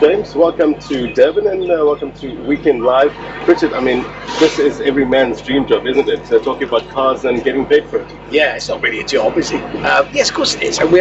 James, welcome to Durban and welcome to Weekend Live. Richard, I mean, this is every man's dream job, isn't it? Talking about cars and getting paid for it. Yeah, it's not really a job, is it? Yes, of course it is. And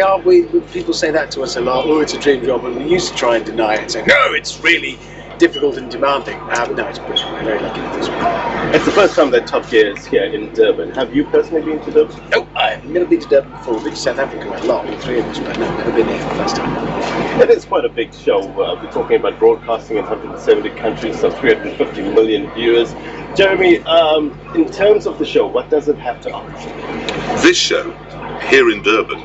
people say that to us a lot. Oh, it's a dream job, and we used to try and deny it and say, no, it's really difficult and demanding. No, it's brilliant. We're very lucky with this one. It's the first time that Top Gear is here in Durban. Have you personally been to Durban? No, I've never been to Durban before. We've been to South Africa a lot, all three of us, but no, never been there for the first time. It is quite a big show. We're talking about broadcasting in 170 countries, so 350 million viewers. Jeremy, in terms of the show, what does it have to offer? This show here in Durban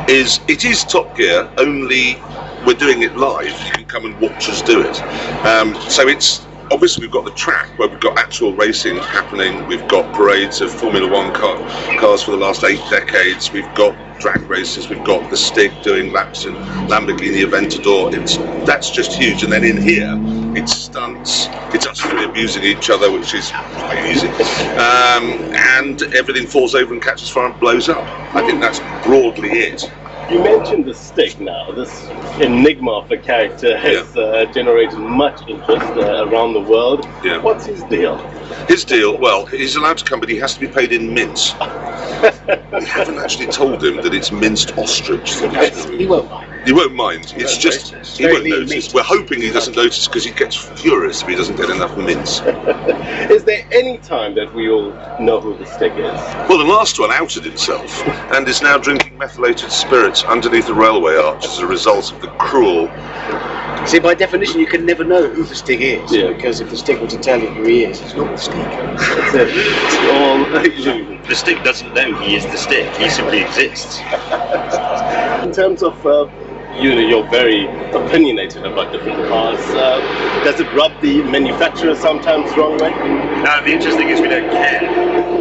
is Top Gear, only we're doing it live. You can come and watch us do it. So it's obviously, we've got the track where we've got actual racing happening. We've got parades of Formula One cars for the last 8 decades. We've got drag races. We've got the Stig doing laps in Lamborghini Aventador. That's just huge. And then in here, it's stunts. It's us really abusing each other, which is quite easy. And everything falls over and catches fire and blows up. I think that's broadly it. You mentioned the Stig now. This enigma of a character has generated much interest around the world. Yeah. What's his deal? His deal, well, he's allowed to come, but he has to be paid in mince. We haven't actually told him that it's minced ostrich. He won't mind. He won't mind. It's just, he won't notice. We're hoping he doesn't notice because he gets furious if he doesn't get enough mince. Is there any time that we all know who the Stig is? Well, the last one outed himself and is now drinking methylated spirits underneath a railway arch as a result of the cruel... See, by definition, you can never know who the Stig is, because if the Stig were to tell you who he is, it's not the Stig. It's all illusion. The Stig doesn't know he is the Stig, he simply exists. In terms of, you're very opinionated about different cars. Does it rub the manufacturer sometimes the wrong way? The interesting is we don't care,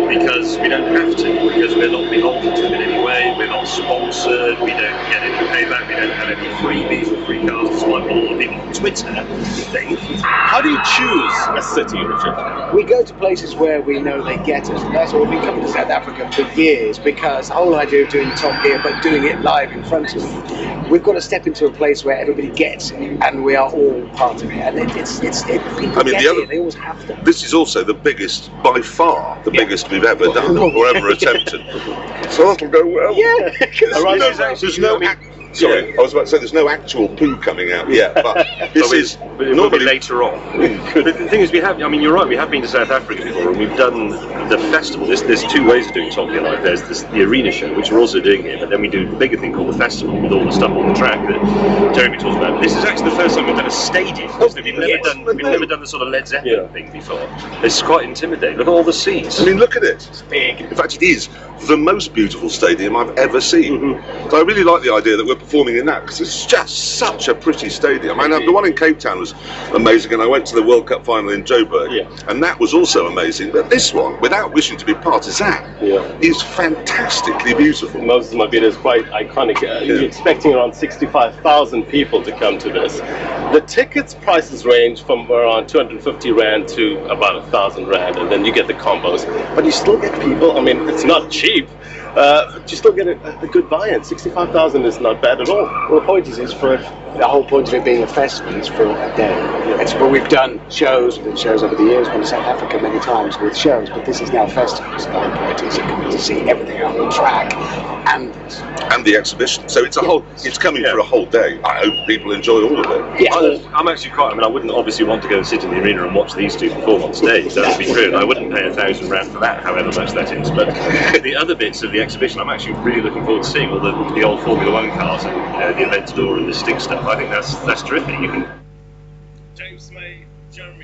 because we don't have to, because we're not beholden to them in any way, we're not sponsored, we don't get any payback, we don't have any freebies or free cars, despite what a lot of people on Twitter think. How do you choose a city, Richard? We go to places where we know they get us, and that's why we've been coming to South Africa for years, because the whole idea of doing Top Gear, but doing it live in front of me, we've got to step into a place where everybody gets it, and we are all part of it, and people get it, they always have to. This is also the biggest, by far, the biggest we've ever done, or ever attempted. So that'll go well. Yeah. There's no Sorry, I was about to say there's no actual poo coming out yet, but this is normally later on. But the thing is, you're right, we have been to South Africa before, and we've done the festival. There's two ways of doing Top Gear Live. There's the arena show, which we're also doing here, but then we do the bigger thing called the festival with all the stuff on the track that Jeremy talks about. This is actually the first time we've done a stadium. We've never done the sort of Led Zeppelin thing before. It's quite intimidating. Look at all the seats. I mean, look at it. It's big. In fact, it is the most beautiful stadium I've ever seen. So I really like the idea that we're performing in that, because it's just such a pretty stadium. I mean, the one in Cape Town was amazing, and I went to the World Cup final in Joburg, and that was also amazing. But this one, without wishing to be partisan, is fantastically beautiful. Moses Mabhida is quite iconic. You're expecting around 65,000 people to come to this. The tickets prices range from around 250 Rand to about 1,000 Rand, and then you get the combos. But you still get people, I mean, it's not cheap. You still get a good buy-in. 65,000 is not bad at all. Well, the point is for the whole point of it being a festival is for a day. It's where we've done shows over the years. We've been to South Africa many times with shows, but this is now festivals. The whole point is you can to see everything on the track and the exhibition. So it's a whole. It's coming for a whole day. I hope people enjoy all of it. Yeah. I'm actually quite. I wouldn't obviously want to go and sit in the arena and watch these two perform on stage. That would be true. I wouldn't pay 1,000 Rand for that, however much that is. But the other bits of the exhibition, I'm actually really looking forward to seeing all the old Formula One cars and the Aventador and the Stig stuff. I think that's terrific. You can. James May, Jeremy.